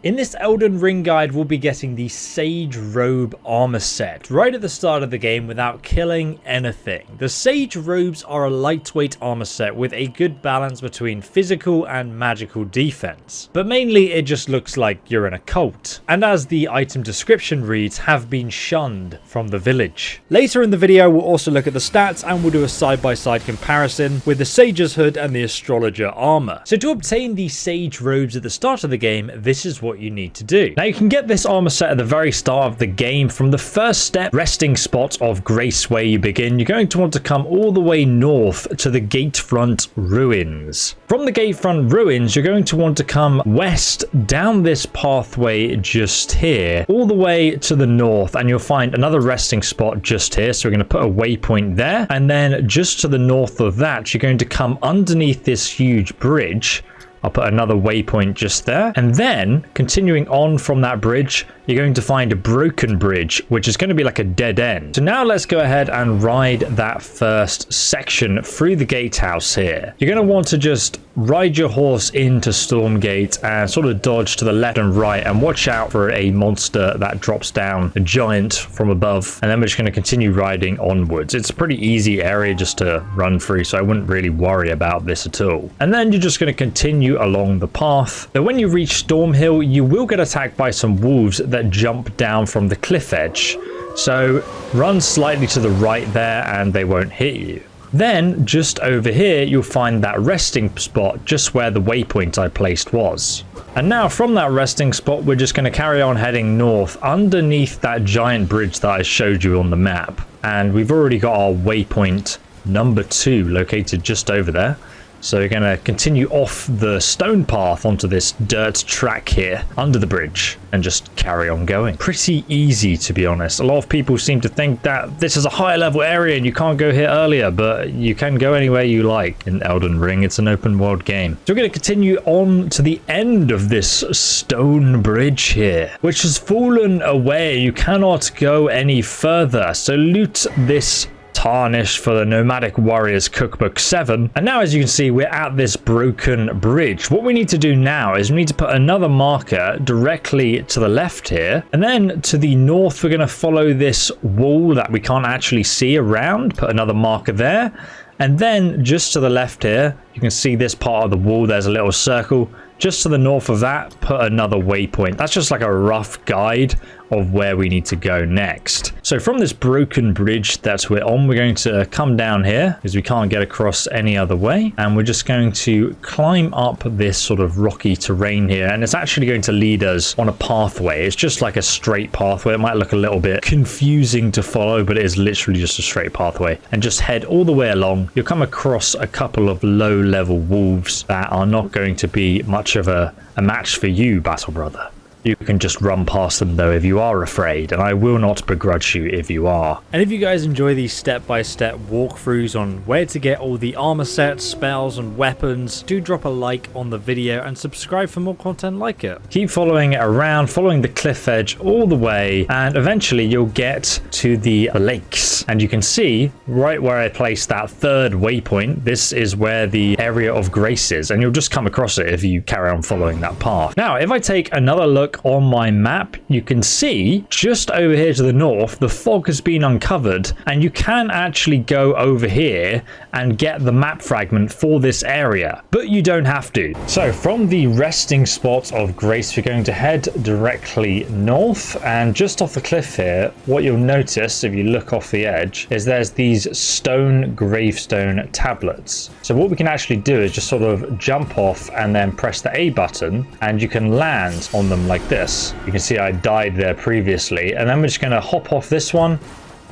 In this Elden Ring guide, we'll be getting the Sage Robe armor set right at the start of the game without killing anything. The Sage Robes are a lightweight armor set with a good balance between physical and magical defense, but mainly it just looks like you're in a cult, and as the item description reads, have been shunned from the village. Later in the video, we'll also look at the stats and we'll do a side-by-side comparison with the Sage's hood and the Astrologer armor. So to obtain the Sage Robes at the start of the game, this is what you need to do. Now you can get this armor set at the very start of the game from the first step resting spot of Grace where you begin. You're going to want to come all the way north to the Gatefront Ruins. From the Gatefront Ruins, you're going to want to come west down this pathway just here, all the way to the north, and you'll find another resting spot just here. So we're going to put a waypoint there, and then just to the north of that, you're going to come underneath this huge bridge. I'll put another waypoint just there. And then continuing on from that bridge, you're going to find a broken bridge, which is going to be like a dead end. So now let's go ahead and ride that first section through the gatehouse here. You're going to want to just ride your horse into Stormgate and sort of dodge to the left and right and watch out for a monster that drops down, a giant from above. And then we're just going to continue riding onwards. It's a pretty easy area just to run through, so I wouldn't really worry about this at all. And then you're just going to continue along the path. But when you reach Stormhill, you will get attacked by some wolves that jump down from the cliff edge. So run slightly to the right there and they won't hit you. Then just over here, you'll find that resting spot just where the waypoint I placed was. And now from that resting spot, we're just going to carry on heading north underneath that giant bridge that I showed you on the map. And we've already got our waypoint number 2 located just over there. So we're going to continue off the stone path onto this dirt track here under the bridge and just carry on going. Pretty easy, to be honest. A lot of people seem to think that this is a higher level area and you can't go here earlier, but you can go anywhere you like in Elden Ring. It's an open world game. So we're going to continue on to the end of this stone bridge here, which has fallen away. You cannot go any further. So loot this tarnish for the Nomadic Warriors Cookbook 7. And now, as you can see, we're at this broken bridge. What we need to do now is we need to put another marker directly to the left here, and then to the north we're going to follow this wall that we can't actually see around, put another marker there, and then just to the left here you can see this part of the wall, there's a little circle. Just to the north of that, put another waypoint. That's just like a rough guide of where we need to go next. So from this broken bridge that we're on, we're going to come down here because we can't get across any other way. And we're just going to climb up this sort of rocky terrain here. And it's actually going to lead us on a pathway. It's just like a straight pathway. It might look a little bit confusing to follow, but it is literally just a straight pathway. And just head all the way along. You'll come across a couple of low-level wolves that are not going to be much of a match for you, Battle Brother. You can just run past them though if you are afraid, and I will not begrudge you if you are. And if you guys enjoy these step-by-step walkthroughs on where to get all the armor sets, spells and weapons, do drop a like on the video and subscribe for more content like it. Keep following it around, following the cliff edge all the way, and eventually you'll get to the lakes. And you can see right where I placed that third waypoint, this is where the area of Grace is, and you'll just come across it if you carry on following that path. Now, if I take another look on my map, you can see just over here to the north the fog has been uncovered, and you can actually go over here and get the map fragment for this area, but you don't have to. So from the resting spot of Grace, we're going to head directly north, and just off the cliff here, what you'll notice if you look off the edge is there's these stone gravestone tablets. So what we can actually do is just sort of jump off and then press the A button, and you can land on them like this. You can see I died there previously, and then we're just going to hop off this one,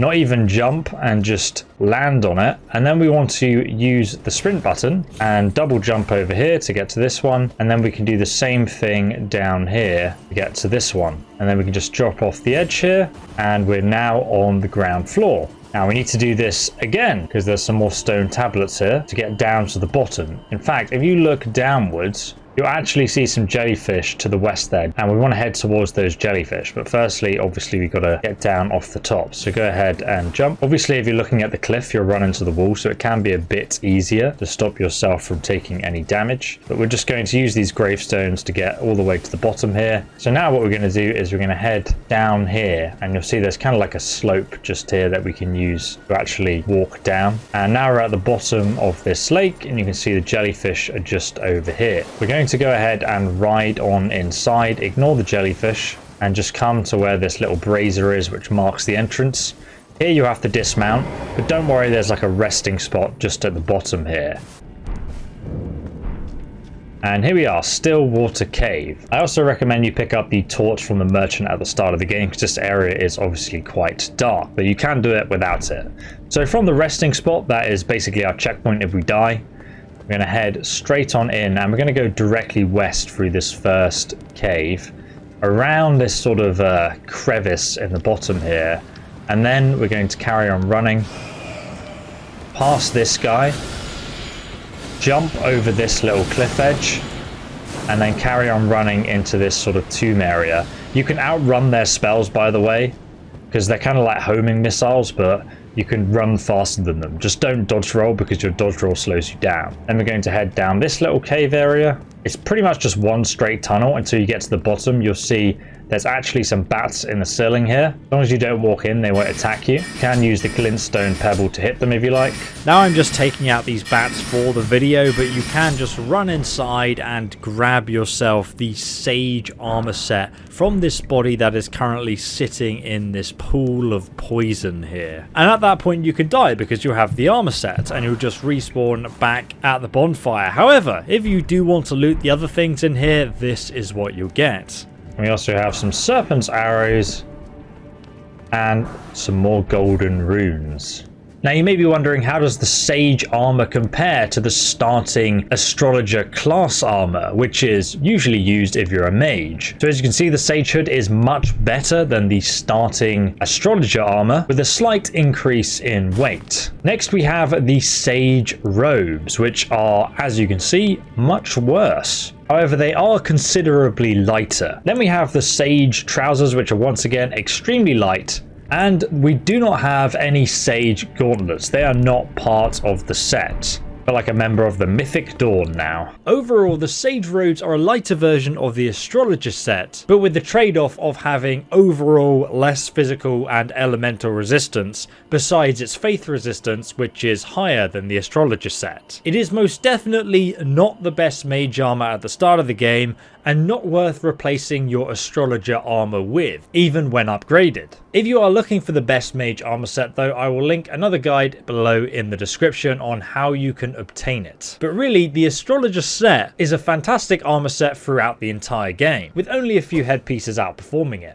not even jump, and just land on it. And then we want to use the sprint button and double jump over here to get to this one, and then we can do the same thing down here to get to this one, and then we can just drop off the edge here, and we're now on the ground floor. Now we need to do this again because there's some more stone tablets here to get down to the bottom. In fact, if you look downwards, you'll actually see some jellyfish to the west there, and we want to head towards those jellyfish. But firstly, obviously, we've got to get down off the top. So go ahead and jump. Obviously, if you're looking at the cliff, you'll run into the wall, so it can be a bit easier to stop yourself from taking any damage. But we're just going to use these gravestones to get all the way to the bottom here. So now what we're going to do is we're going to head down here, and you'll see there's kind of like a slope just here that we can use to actually walk down. And now we're at the bottom of this lake, and you can see the jellyfish are just over here. We're going to go ahead and ride on inside, ignore the jellyfish, and just come to where this little brazier is, which marks the entrance. Here you have to dismount, but don't worry, there's like a resting spot just at the bottom here. And here we are, Stillwater Cave. I also recommend you pick up the torch from the merchant at the start of the game, because this area is obviously quite dark, but you can do it without it. So from the resting spot, that is basically our checkpoint if we die. We're going to head straight on in, and we're going to go directly west through this first cave, around this sort of crevice in the bottom here, and then we're going to carry on running past this guy, jump over this little cliff edge, and then carry on running into this sort of tomb area. You can outrun their spells, by the way, because they're kind of like homing missiles, but you can run faster than them. Just don't dodge roll, because your dodge roll slows you down. Then we're going to head down this little cave area. It's pretty much just one straight tunnel until you get to the bottom. You'll see there's actually some bats in the ceiling here. As long as you don't walk in, they won't attack you. You can use the glintstone pebble to hit them if you like. Now I'm just taking out these bats for the video, but you can just run inside and grab yourself the Sage armor set from this body that is currently sitting in this pool of poison here. And at that point you can die, because you'll have the armor set and you'll just respawn back at the bonfire. However, if you do want to loot the other things in here, this is what you'll get. We also have some serpent's arrows and some more golden runes. Now you may be wondering, how does the Sage armor compare to the starting Astrologer class armor, which is usually used if you're a mage? So as you can see, the Sage hood is much better than the starting Astrologer armor, with a slight increase in weight. Next we have the Sage robes, which are, as you can see, much worse. However, they are considerably lighter. Then we have the Sage trousers, which are once again extremely light. And we do not have any Sage gauntlets. They are not part of the set. But like a member of the Mythic Dawn now. Overall, the Sage robes are a lighter version of the Astrologer set, but with the trade-off of having overall less physical and elemental resistance, besides its faith resistance, which is higher than the Astrologer set. It is most definitely not the best mage armor at the start of the game, and not worth replacing your Astrologer armor with, even when upgraded. If you are looking for the best mage armor set though, I will link another guide below in the description on how you can obtain it. But really, the Astrologer set is a fantastic armor set throughout the entire game, with only a few headpieces outperforming it.